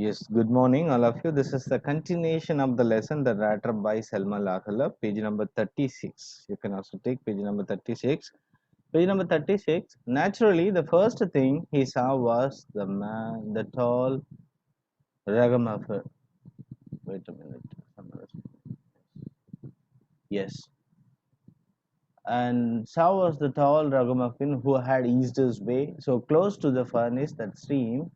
Yes, good morning, all of you. This is the continuation of the lesson, the Rattrap by Selma Lahala, page number 36. You can also take page number 36. Page number 36. Naturally, the first thing he saw was the man, the tall ragamuffin. Wait a minute. Yes. And saw was the tall ragamuffin who had eased his way so close to the furnace that stream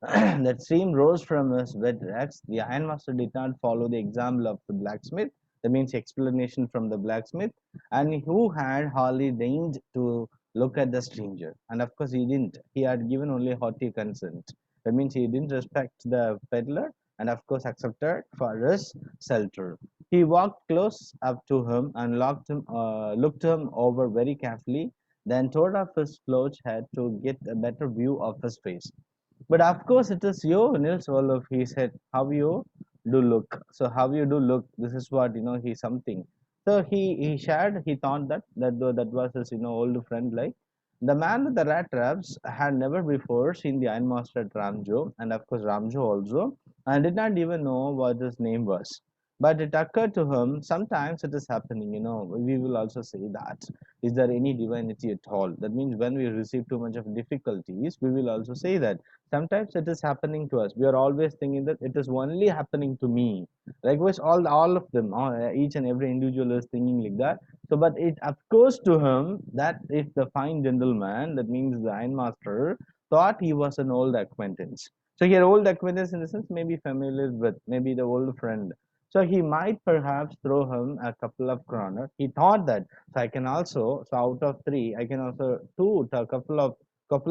that steam rose from his wet rags. The ironmaster did not follow the example of the blacksmith, that means explanation from the blacksmith, and who had hardly deigned to look at the stranger. And of course, he didn't. He had given only haughty consent. That means he didn't respect the peddler and, of course, accepted for his shelter. He walked close up to him and looked him over very carefully, then tore off his slouch hat to get a better view of his face. But of course, it is you, Nils Wolof. He said, "How you do look?" So how you do look? This is what he's something. So he shared. He thought that was his old friend. Like the man with the rat traps had never before seen the ironmaster at Ramjo, and of course Ramjo also, and did not even know what his name was. But it occurred to him sometimes it is happening. We will also say that. Is there any divinity at all? That means when we receive too much of difficulties, we will also say that sometimes it is happening to us. We are always thinking that it is only happening to me. Likewise, all of them, each and every individual is thinking like that. So, but it occurs to him that if the fine gentleman, that means the ironmaster, thought he was an old acquaintance. So here, old acquaintance in the sense maybe familiar with, maybe the old friend. So he might perhaps throw him a couple of kroner. He thought that. So I can also, so out of three, I can also two, a couple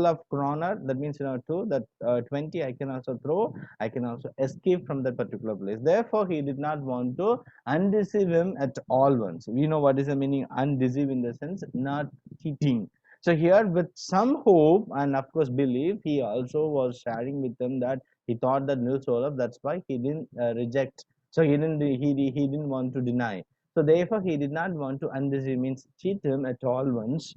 of kroner, that means two, that 20 I can also throw, I can also escape from that particular place. Therefore he did not want to undeceive him at all once. We know what is the meaning undeceive, in the sense not cheating. So here with some hope and of course belief, he also was sharing with them that he thought that Nils Olaf, that's why he didn't reject. So he didn't want to deny. So therefore he did not want to undeceive, means cheat him at all once.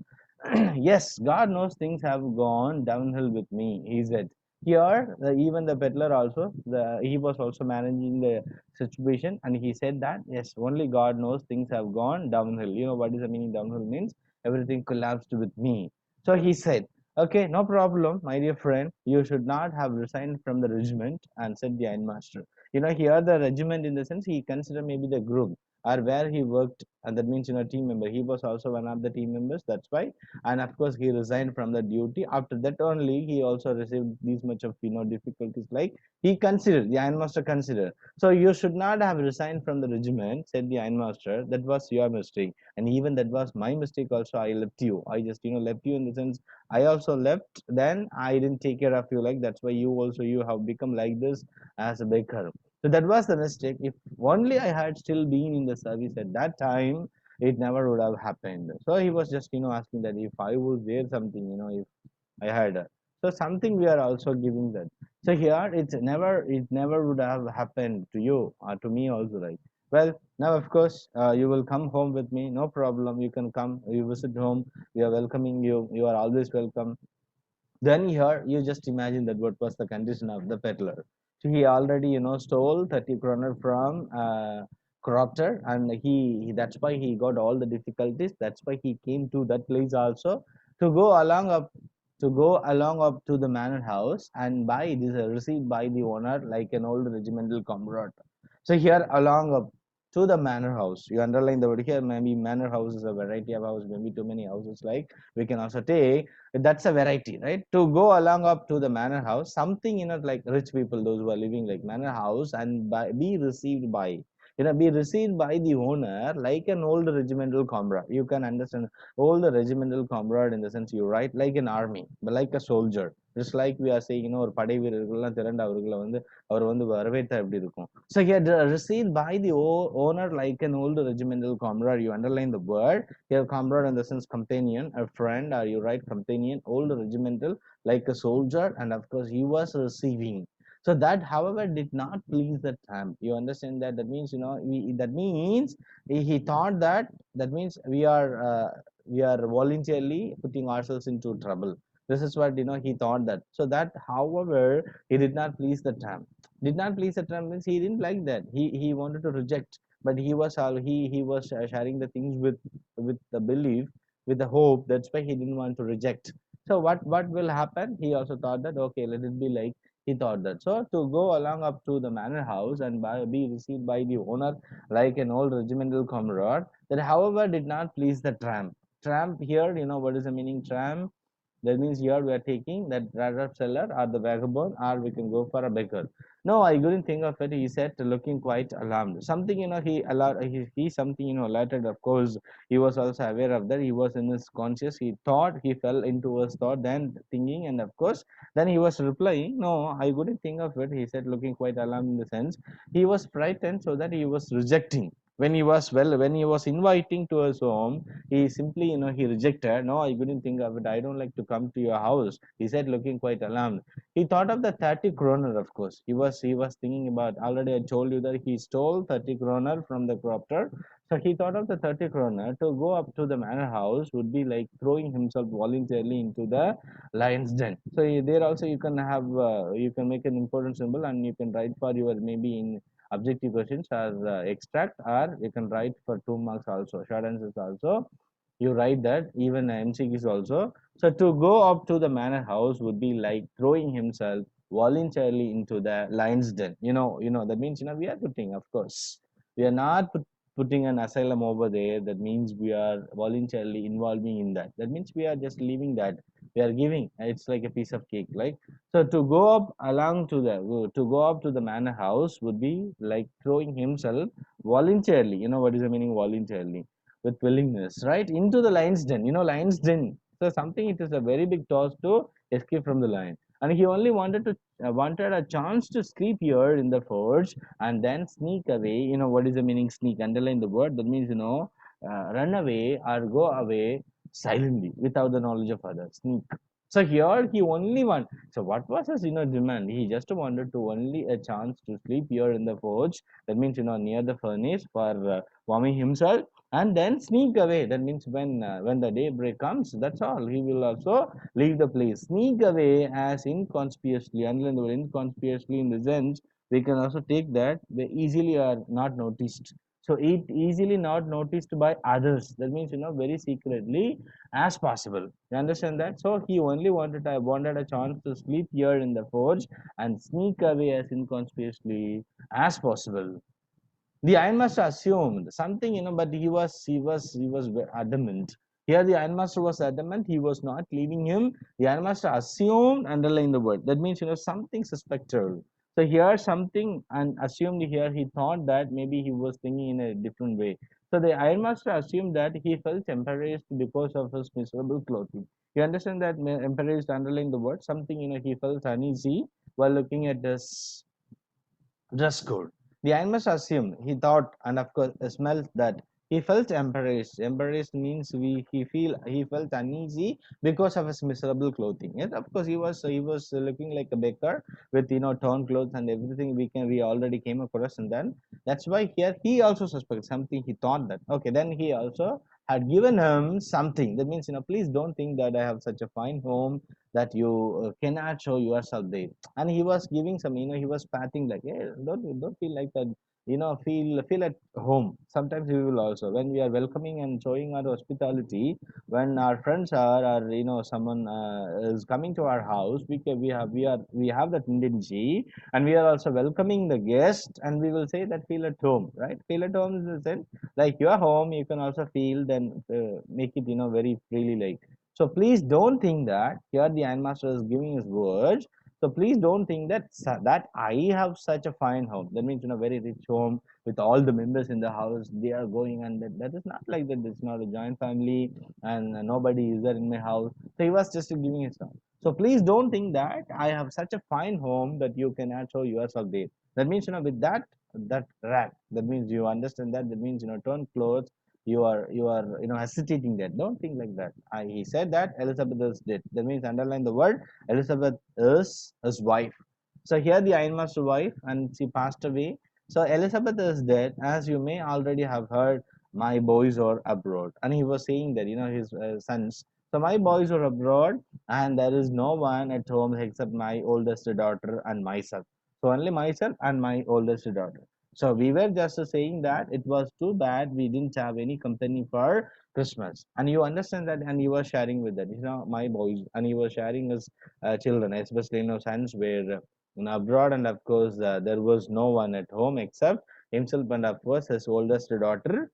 Yes, God knows things have gone downhill with me, he said. Here, even the peddler also, he was also managing the situation, and he said that yes, only God knows things have gone downhill. You know what is the meaning downhill means? Everything collapsed with me. So he said, "Okay, no problem, my dear friend. You should not have resigned from the regiment," and said the ironmaster. Here the regiment in the sense he considered maybe the group or where he worked, and that means team member. He was also one of the team members. That's why, and of course he resigned from the duty. After that only he also received these much of difficulties, like he considered, the ironmaster considered. So you should not have resigned from the regiment, said the ironmaster. That was your mistake, and even that was my mistake also. I left you. I just left you, in the sense I also left, then I didn't take care of you. Like that's why you have become like this as a baker. So that was the mistake. If only I had still been in the service at that time, it never would have happened. So he was just asking that if I was there something, if I had so something we are also giving that. So here it never would have happened to you or to me also, like. Well, now of course you will come home with me, no problem. You can come, you visit home. We are welcoming you. You are always welcome. Then here you just imagine that what was the condition of the peddler. So he already stole 30 kroner from Cropter, and he that's why he got all the difficulties. That's why he came to that place also to go along up to the manor house and buy this received by the owner like an old regimental comrade. So here along up to the manor house, you underline the word here. Maybe manor house is a variety of house, maybe too many houses, like we can also take. That's a variety, right? To go along up to the manor house, something like rich people, those who are living like manor house, and be received by be received by the owner like an old regimental comrade. You can understand old regimental comrade in the sense you write like an army, but like a soldier. Just like we are saying, ஒரு படை வீரர்கள்லாம் திரண்டு அவர்களை அவர் வரவேற்றா எப்படி இருக்கும். So he had received by the owner like an old regimental comrade. You underline the word here, comrade in the sense companion, a friend, or you write companion, old regimental, like a soldier, and of course he was receiving. So that, however, did not please the tramp. You understand that? That means that means he thought that means we are voluntarily putting ourselves into trouble. This is what he thought that. So that, however, he did not please the tramp. Did not please the Trump means he didn't like that. He wanted to reject, but he was sharing the things with the belief, with the hope. That's why he didn't want to reject. So what will happen? He also thought that okay, let it be like he thought that. So to go along up to the manor house and be received by the owner like an old regimental comrade, that however did not please the tramp. Tramp here, what is the meaning tramp? That means here we are taking that rather seller or the vagabond, or we can go for a beggar. No, I couldn't think of it. He said, looking quite alarmed. Something, he allowed, he something, alerted. Of course, he was also aware of that. He was in his conscious. He thought, he fell into his thought, then thinking, and of course, then he was replying, no, I couldn't think of it. He said, looking quite alarmed in the sense he was frightened, so that he was rejecting. When he was inviting to his home, he simply, he rejected. No, I couldn't think of it. I don't like to come to your house. He said, looking quite alarmed. He thought of the 30 kroner, of course. He was thinking about, already I told you that he stole 30 kroner from the crofter. So he thought of the 30 kroner to go up to the manor house would be like throwing himself voluntarily into the lion's den. So there also you can have, you can make an important symbol and you can write for your maybe in objective questions as extract, or you can write for 2 marks also, short answers also. You write that even MCQs also. So to go up to the manor house would be like throwing himself voluntarily into the lion's den. That means we are putting, of course, we are not putting an asylum over there. That means we are voluntarily involving in that. That means we are just leaving that. We are giving. It's like a piece of cake, like so. To go up to the manor house would be like throwing himself voluntarily. What is the meaning voluntarily? With willingness, right? Into the lion's den. Lion's den. So something it is a very big task to escape from the lion. And he only wanted a chance to sleep here in the forge and then sneak away. What is the meaning sneak? Underline the word. That means run away or go away silently without the knowledge of others. Sneak. So here he only want. So what was his demand? He just wanted to only a chance to sleep here in the forge. That means near the furnace for warming himself and then sneak away. That means when the daybreak comes, that's all. He will also leave the place. Sneak away as inconspicuously, unless the word inconspicuously in the sense we can also take that they easily are not noticed. So it easily not noticed by others. That means very secretly as possible. You understand that? So he only wanted a chance to sleep here in the forge and sneak away as inconspicuously as possible. The ironmaster assumed something, but he was adamant. Here the ironmaster was adamant. He was not leaving him. The ironmaster assumed, underline the word. That means something suspected. So here something and assumed here. He thought that maybe he was thinking in a different way. So the ironmaster assumed that he felt embarrassed because of his miserable clothing. You understand that embarrassed, underline the word. Something he felt uneasy while looking at this dress code. The I must assume he thought and of course smelled that he felt embarrassed. Embarrassed means he felt uneasy because of his miserable clothing. Yes, of course he was looking like a baker with torn clothes and everything we already came across, and then that's why here he also suspects something. He thought that okay, then he also had given him something. That means please don't think that I have such a fine home that you cannot show yourself there. And he was giving some, he was patting like, hey, don't feel like that, feel at home. Sometimes we will also, when we are welcoming and showing our hospitality, when our friends are, or someone is coming to our house, we have that tendency, and we are also welcoming the guest, and we will say that feel at home, right? Feel at home is the sense like your home. You can also feel, then make it very freely, like. So please don't think that here the Ironmaster is giving his words. So please don't think that I have such a fine home. That means very rich home with all the members in the house. They are going, and that is not like that. It's not a joint family, and nobody is there in my house. So he was just giving his song. So please don't think that I have such a fine home that you cannot show yourself there. That means with that rack. That means you understand that. That means torn clothes, you are hesitating that. Don't think like that. He said that Elizabeth is dead. That means underline the word Elizabeth is his wife. So here the ironmaster wife, and she passed away. So Elizabeth is dead, as you may already have heard. My boys are abroad, and he was saying that his sons. So my boys are abroad, and there is no one at home except my oldest daughter and myself. So only myself and my oldest daughter. So we were just saying that it was too bad we didn't have any company for Christmas. And you understand that, and you were sharing with that. My boys, and you were sharing his children, especially sons were abroad, and of course there was no one at home except himself and of course his oldest daughter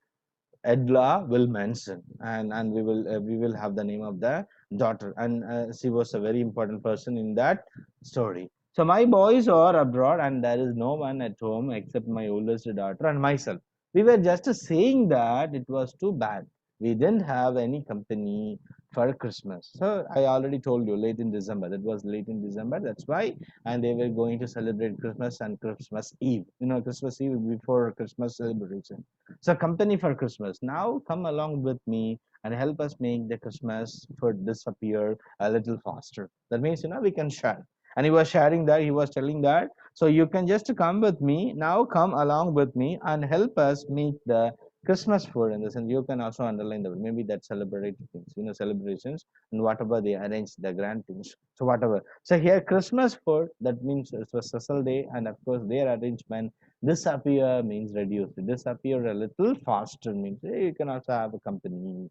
Edla will mention, and we will have the name of the daughter, and she was a very important person in that story. So my boys are abroad, and there is no one at home except my oldest daughter and myself. We were just saying that it was too bad. We didn't have any company for Christmas. So I already told you late in December. That was late in December. That's why, and they were going to celebrate Christmas and Christmas Eve. Christmas Eve before Christmas celebration. So company for Christmas. Now come along with me and help us make the Christmas food disappear a little faster. That means we can share. And he was sharing that, he was telling that. So you can just come with me. Now come along with me and help us make the Christmas food in the sense you can also underline the maybe that celebrate things, celebrations and whatever they arrange the grand things. So whatever. So here Christmas food, that means it's a special day, and of course their arrangement disappear means reduce. Disappear a little faster means you can also have a company.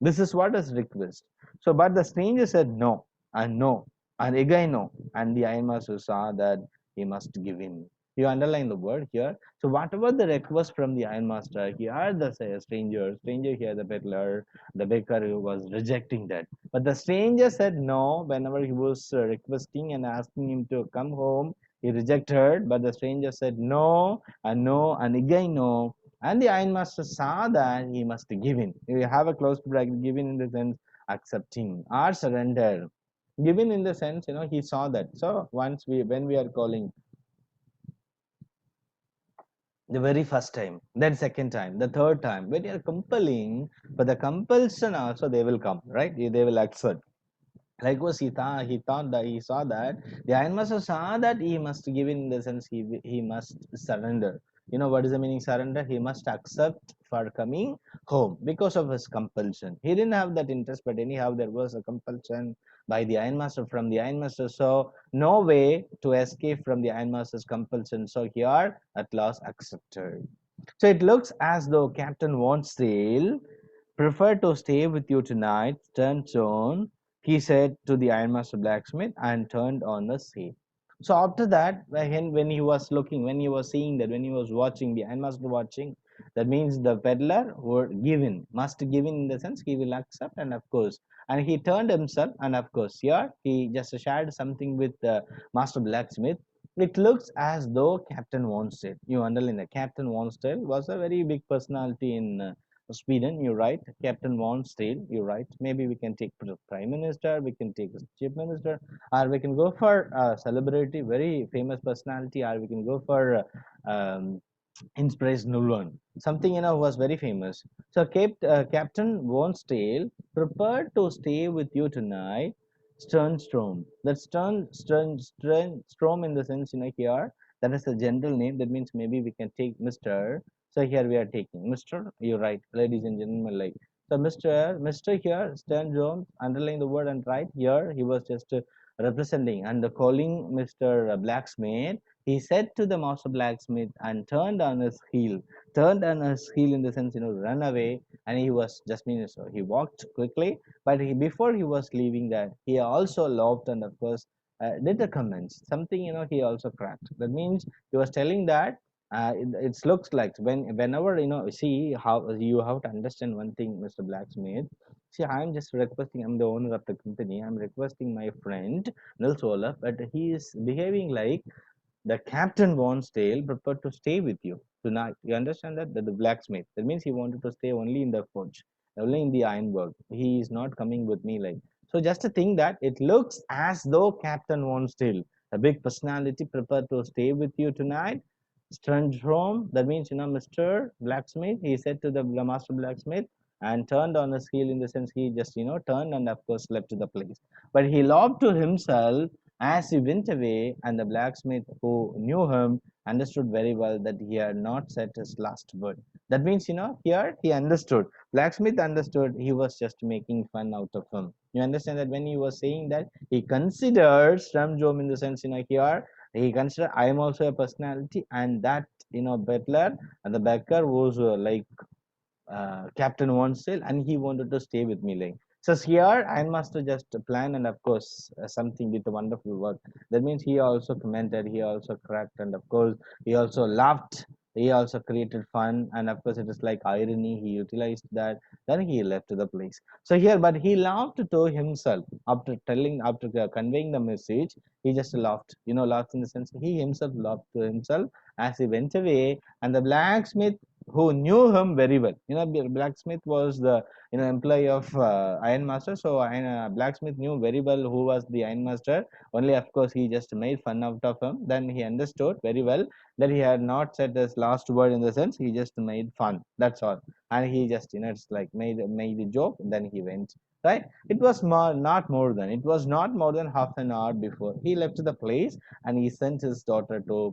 This is what is request. So, but the stranger said no, and no, and again no. And the ironmaster saw that he must give in. You underline the word here. So, whatever the request from the ironmaster, here the stranger here, the peddler, the baker who was rejecting that. But the stranger said no whenever he was requesting and asking him to come home. He rejected, but the stranger said no, and again no. And the ironmaster saw that he must give in. You have a close bracket, give in the sense accepting or surrender. Given in the sense, he saw that. So when we are calling the very first time, then second time, the third time, when you are compelling, but the compulsion also they will come, right? They will accept. Likewise, he thought that he saw that the ironmaster saw that he must give in the sense he must surrender. What is the meaning surrender? He must accept for coming home because of his compulsion. He didn't have that interest, but anyhow there was a compulsion by the ironmaster from the ironmaster. So no way to escape from the ironmaster's compulsion. So here at last accepted. So it looks as though Captain wants sail prefer to stay with you tonight, Sternstone, he said to the ironmaster blacksmith and turned on the sail. So after that, when he was looking, when he was seeing that, when he was watching, the ironmaster watching, that means the peddler would give in, must give in the sense he will accept, and of course, and he turned himself, and of course, here he just shared something with the master blacksmith. It looks as though Captain Wonstead, you underline that Captain Wonstead was a very big personality in Sweden, you're right. Captain Von Steele, you're right. Maybe we can take Prime Minister, we can take Chief Minister, or we can go for a celebrity, very famous personality, or we can go for inspirational one. Something was very famous. So Captain Von Steele prepared to stay with you tonight. Sternstrom. That Sternstrom in the sense here. That is a general name. That means maybe we can take Mr. So here we are taking Mr. You're right, ladies and gentlemen. Like so, Mr. here, Stan Jones, underline the word and right here. He was just representing and calling Mr. Blacksmith. He said to the master blacksmith and turned on his heel. Turned on his heel in the sense, run away. And he was just means so he walked quickly. But before he was leaving that, he also laughed and of course did the comments. Something he also cracked. That means he was telling that it looks like whenever see how you have to understand one thing, Mr. Blacksmith. See, I'm just requesting. I'm the owner of the company. I'm requesting my friend Nils Olaf, but he is behaving like the captain wants Dale prepared to stay with you tonight. You understand that? The blacksmith. That means he wanted to stay only in the forge, only in the ironwork. He is not coming with me like. So just to think that it looks as though Captain Von Steel, a big personality, prepared to stay with you tonight. Strandstrom, that means Mr. Blacksmith. He said to the master blacksmith and turned on his heel in the sense he just turned and of course left the place. But he laughed to himself as he went away, and the blacksmith who knew him understood very well that he had not said his last word. That means, here he understood. Blacksmith understood he was just making fun out of him. You understand that when he was saying that, he considered Stramjom in the sense, here He considered I am also a personality, and that butler and the baker was Captain wants still, and he wanted to stay with me. Like so, here Ironmaster just plan, and of course something with a wonderful work. That means he also commented, he also cracked, and of course he also laughed. He also created fun, and of course it is like irony. He utilized that. Then he left the place. So here, but he laughed to himself after telling, after conveying the message. He just laughed. Laughed in the sense he himself laughed to himself as he went away, and the blacksmith who knew him very well. Blacksmith was the employee of Ironmaster. So Blacksmith knew very well who was the Ironmaster. Only of course he just made fun out of him. Then he understood very well that he had not said his last word in the sense he just made fun. That's all. And he just it's like made a joke. Then he went. Right. It was not more than half an hour before he left the place, and he sent his daughter to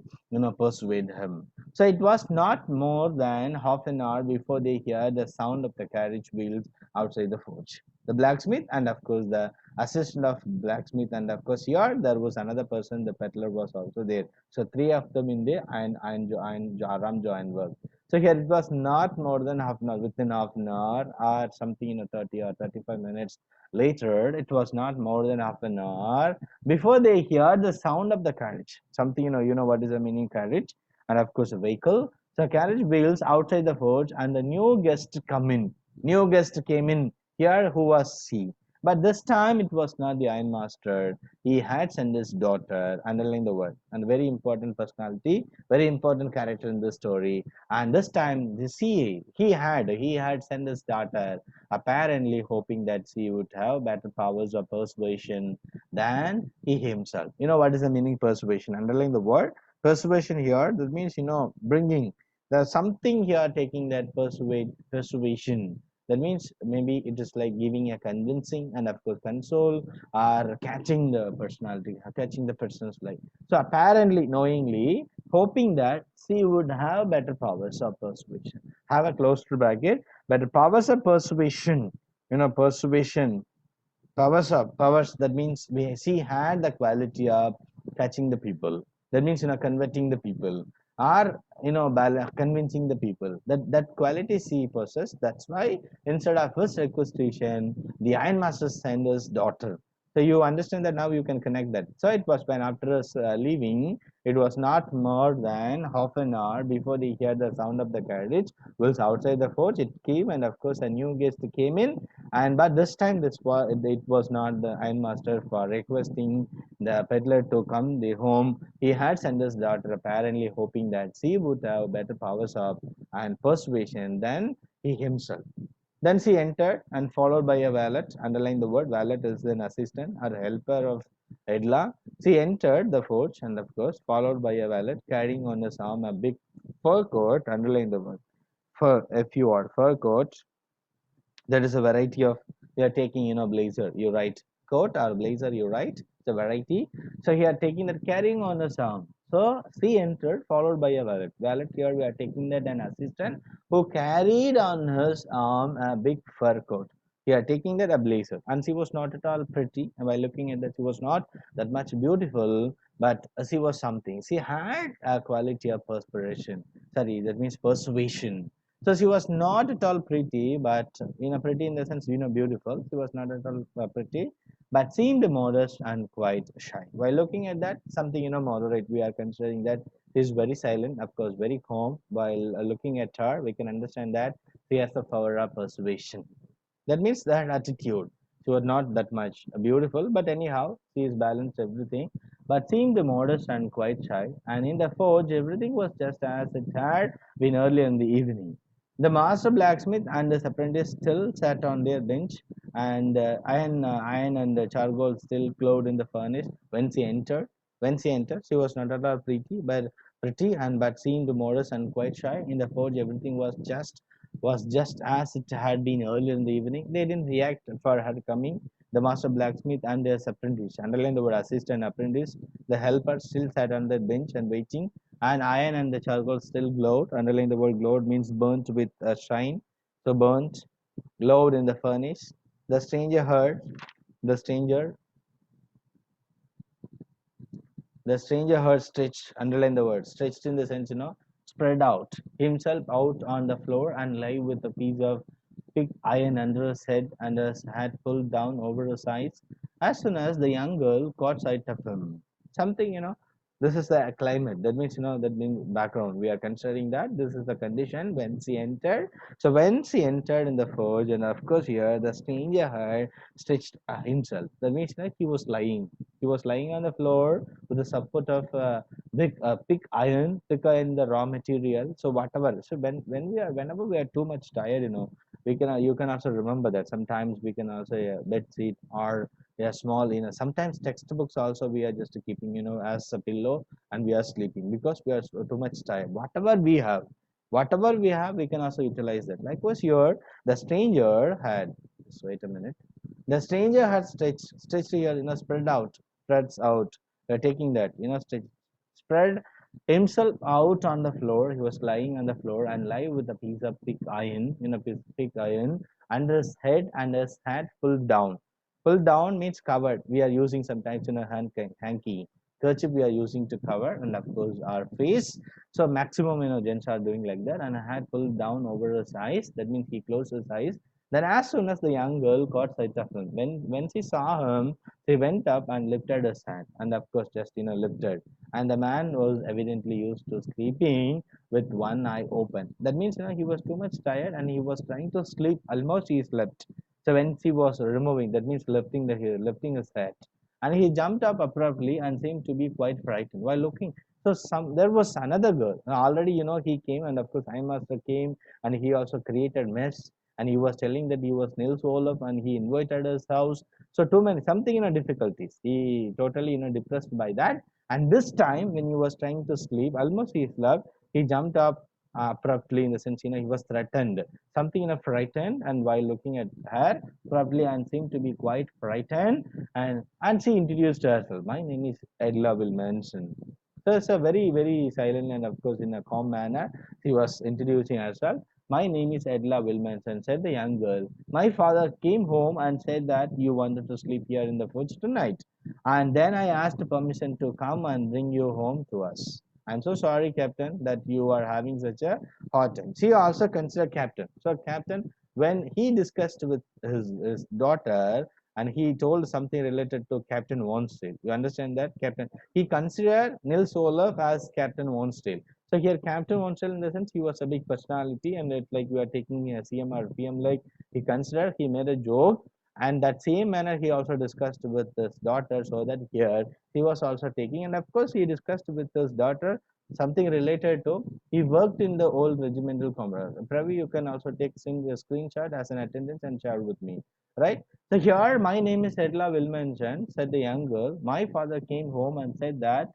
persuade him. So it was not more than half an hour before they heard the sound of the carriage wheels outside the forge. The blacksmith, and of course the assistant of blacksmith, and of course here there was another person, the peddler was also there. So three of them in there, and Aram joined work. So here it was not more than half an hour, within half an hour or something 30 or 35 minutes later. It was not more than half an hour before they heard the sound of the carriage. Something what is the meaning carriage, and of course a vehicle. So carriage wheels outside the forge, and the new guest come in. New guest came in here, who was he? But this time it was not the ironmaster. He had sent his daughter, underline the word, and very important personality, very important character in the story. And this time he had sent his daughter, apparently hoping that she would have better powers of persuasion than he himself. What is the meaning persuasion? Underline the word persuasion here. That means bringing. There's something here taking that persuasion. That means maybe it is like giving a convincing, and of course console, or catching the personality, catching the person's life. So apparently knowingly hoping that she would have better powers of persuasion. Have a close to bracket, better powers of persuasion. Persuasion. Powers, that means she had the quality of catching the people. That means converting the people, or convincing the people. That quality she possessed. That's why instead of his requisition, the ironmaster sent his daughter. So you understand that now, you can connect that. So it was when after us leaving, it was not more than half an hour before they heard the sound of the carriage wheels outside the forge. It came, and of course a new guest came in, and but this time it was not the ironmaster for requesting the peddler to come the home. He had sent his daughter, apparently hoping that she would have better powers of and persuasion than he himself. Then she entered, and followed by a valet. Underline the word valet is an assistant or helper of Edla. She entered the forge, and of course followed by a valet carrying on his arm a big fur coat. Underline the word fur, F-U-R, fur coat. That is a variety of, we are taking blazer, you write coat, or blazer, you write, it's a variety. So he are taking that, carrying on his arm. So she entered, followed by a valet. Here we are taking that an assistant who carried on his arm a big fur coat. We are taking that a blazer, and she was not at all pretty. And by looking at that, she was not that much beautiful, but she was something. She had a quality of perspiration, sorry, that means persuasion. So she was not at all pretty, but pretty in the sense beautiful. She was not at all pretty, but seemed modest and quite shy. While looking at that, something moderate, we are considering that she is very silent, of course, very calm. While looking at her, we can understand that she has the power of persuasion. That means that attitude. She was not that much beautiful, but anyhow, she is balanced everything, but seemed modest and quite shy. And in the forge, everything was just as it had been earlier in the evening. The master blacksmith and his apprentice still sat on their bench, and iron and charcoal still glowed in the furnace when she entered. When she entered, she was not at all but seemed modest and quite shy. In the forge, everything was just as it had been earlier in the evening. They didn't react for her coming. The master blacksmith and his apprentice, underline the word assistant apprentice, the helper still sat on the bench and waiting, and iron and the charcoal still glowed. Underline the word glowed means burnt with a shine. So burnt, glowed in the furnace. The stranger heard, the stranger The stranger heard stretched, underline the word, stretched in the sense, spread out, himself out on the floor and lay with a piece of big iron under his head and his hat pulled down over his eyes. As soon as the young girl caught sight of him, something, this is the climate. That means, that means background. We are considering that this is the condition when she entered. So when she entered in the forge, and of course here the stranger had stretched himself. That means, he was lying. He was lying on the floor with the support of pick iron, the raw material. So whatever. So whenever we are too much tired, we can you can also remember that sometimes we can also bed seat or a small, sometimes textbooks also we are just keeping, as a pillow, and we are sleeping because we are too much tired. Whatever we have, we can also utilize that. Likewise here, the stranger had, just wait a minute, the stranger had stretched here, spreads out, taking that, spread himself out on the floor. He was lying on the floor and lay with a piece of thick iron, piece of thick iron under his head and his hat pulled down. Pulled down means covered. We are using sometimes in a hanky. Kerchief we are using to cover, and of course our face. So maximum, gents are doing like that, and a hat pulled down over his eyes. That means he closed his eyes. Then as soon as the young girl caught sight of him, when she saw him, she went up and lifted his hand, and of course just lifted. And the man was evidently used to sleeping with one eye open. That means he was too much tired and he was trying to sleep. Almost he slept. So when she was removing, that means lifting his head, and he jumped up abruptly and seemed to be quite frightened while looking. So there was another girl. Already, he came, and of course Master came, and he also created mess, and he was telling that he was Nils Olaf and he invited his house. So too many something difficulties. He totally depressed by that. And this time when he was trying to sleep, almost he slept, he jumped up abruptly, in the sense he was threatened, something frightened, and while looking at her probably and seemed to be quite frightened, and she introduced herself. My name is Edla Wilmanson. So it's a very, very silent and of course in a calm manner. She was introducing herself. My name is Edla Wilmanson, said the young girl. My father came home and said that you wanted to sleep here in the forge tonight. And then I asked permission to come and bring you home to us. I'm so sorry, Captain, that you are having such a hard time. She also considered Captain. So, Captain, when he discussed with his daughter, and he told something related to Captain Wonstead. You understand that, Captain? He considered Nils Olaf as Captain Wonstead. So here, Captain Wonstead, in the sense, he was a big personality, and it's like we are taking a CM or PM. Like he considered, he made a joke, and that same manner he also discussed with his daughter. So that here he was also taking, and of course he discussed with his daughter something related to he worked in the old regimental combat. Pravi, you can also take a screenshot as an attendance and share with me, right? So here, my name is Edla Wilmanson, said the young girl. My father came home and said that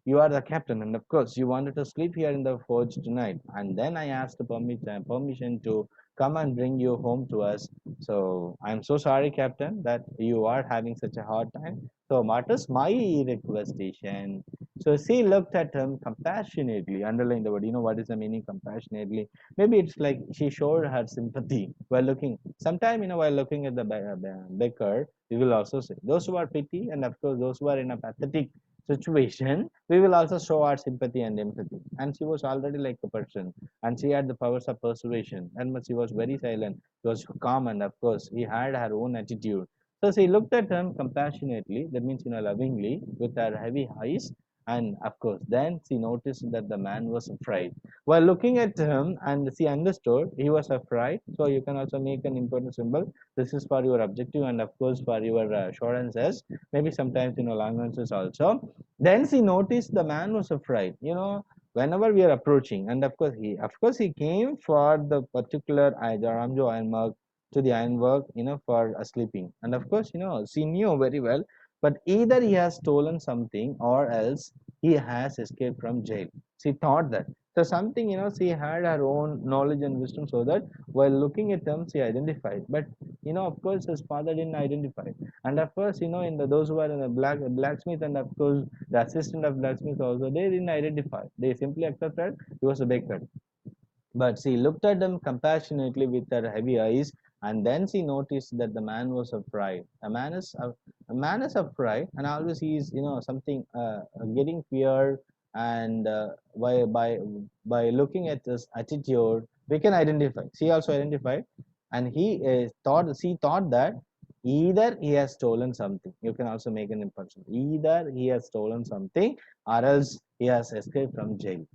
you are the captain, and of course you wanted to sleep here in the forge tonight. And then I asked permission to come and bring you home to us. So I'm so sorry, Captain, that you are having such a hard time. So what is my requestation? So she looked at him compassionately. Underline the word. You know what is the meaning compassionately? Maybe it's like she showed her sympathy while looking. Sometime, while looking at the beggar, we will also say those who are pity, and of course those who are in a pathetic situation, we will also show our sympathy and empathy. And she was already like a person, and she had the powers of persuasion, and she was very silent. She was calm, and of course, he had her own attitude. So she looked at him compassionately, that means lovingly, with her heavy eyes, and of course, then she noticed that the man was afraid. While looking at him, and she understood he was afraid, so you can also make an important symbol. This is for your objective, and of course, for your assurances. Maybe sometimes long answers also. Then she noticed the man was afraid. Whenever we are approaching, and of course he came for the particular Ramjo ironwork to the ironwork, for sleeping. And of course, she knew very well, but either he has stolen something or else he has escaped from jail. She thought that. So something, she had her own knowledge and wisdom, so that while looking at them, she identified. But of course, his father didn't identify. And of course, in those who are in the blacksmith, and of course the assistant of blacksmith also, they didn't identify. They simply accepted he was a baker. But she looked at him compassionately with her heavy eyes, And then she noticed that the man was afraid. A man is afraid, and always he is, something getting fear. And by looking at this attitude, we can identify. She also identified, and she thought that either he has stolen something. You can also make an impulsion. Either he has stolen something, or else he has escaped from jail.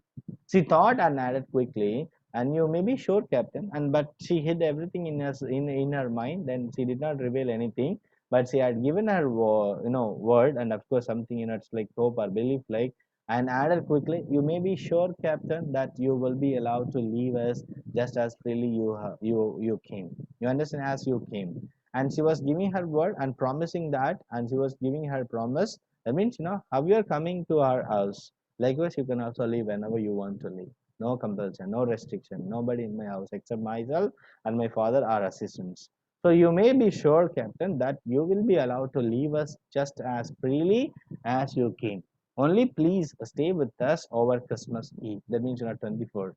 She thought and added quickly, "And you may be sure, Captain." And but she hid everything in her mind. Then she did not reveal anything. But she had given her word, and of course something it's like hope or belief, like, and added quickly, "You may be sure, Captain, that you will be allowed to leave us just as freely you came. You understand, as you came." And she was giving her word and promising that, and she was giving her promise. That means, how you are coming to our house. Likewise, you can also leave whenever you want to leave. No compulsion, no restriction. Nobody in my house except myself and my father are assistants. So you may be sure, Captain, that you will be allowed to leave us just as freely as you came. Only please stay with us over Christmas Eve. That means, 24th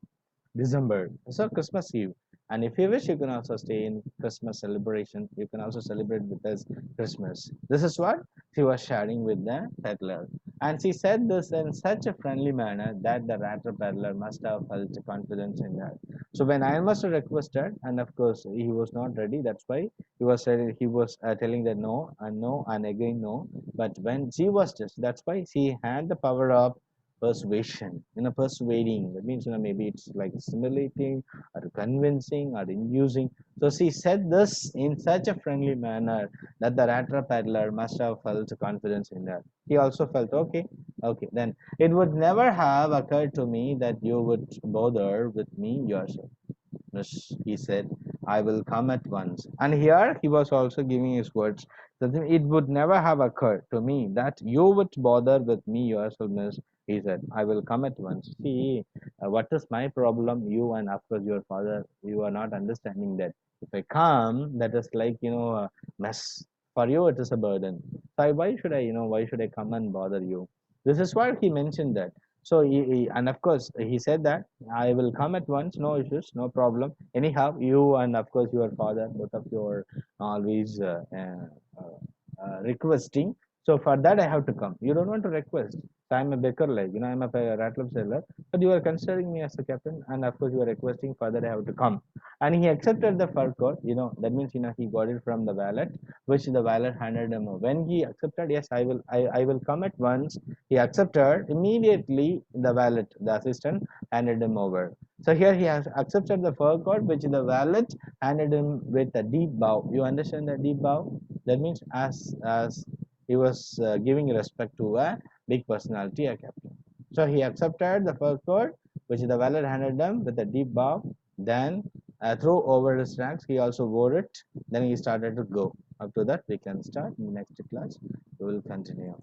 December. So Christmas Eve. And if you wish, you can also stay in Christmas celebration. You can also celebrate with us Christmas. This is what she was sharing with the peddler. And she said this in such a friendly manner that the Rattrap peddler must have felt confidence in her. So when Ironmaster requested, and of course he was not ready, that's why he was telling that no and again no. But when she was just, that's why she had the power of persuasion, persuading. That means, maybe it's like stimulating or convincing or inducing. So she said this in such a friendly manner that the Ratra peddler must have felt confidence in her. He also felt, okay, okay, then it would never have occurred to me that you would bother with me yourself. Yes, he said, "I will come at once." And here he was also giving his words. That it would never have occurred to me that you would bother with me yourself, miss. He said, "I will come at once." See, what is my problem? You and of course your father, you are not understanding that. If I come, that is like, a mess. For you, it is a burden. So why should I come and bother you? This is why he mentioned that. So and of course he said that I will come at once, no issues, no problem. Anyhow, you and of course your father, both of you are always requesting. So for that I have to come. You don't want to request. So I'm a baker, like, I'm a Rattleb seller, but you are considering me as a captain, and of course you are requesting for that I have to come. And he accepted the fur coat. That means, he got it from the valet, which the valet handed him. When he accepted, yes, I will come at once. He accepted immediately. The valet, the assistant, handed him over. So here he has accepted the fur coat, which the valet handed him with a deep bow. You understand the deep bow? That means, as he was giving respect to a big personality, a captain. So he accepted the fur coat, which the valet handed him with a deep bow. Then threw over his ranks. He also wore it. Then he started to go. Up to that, we can start in the next class. We will continue.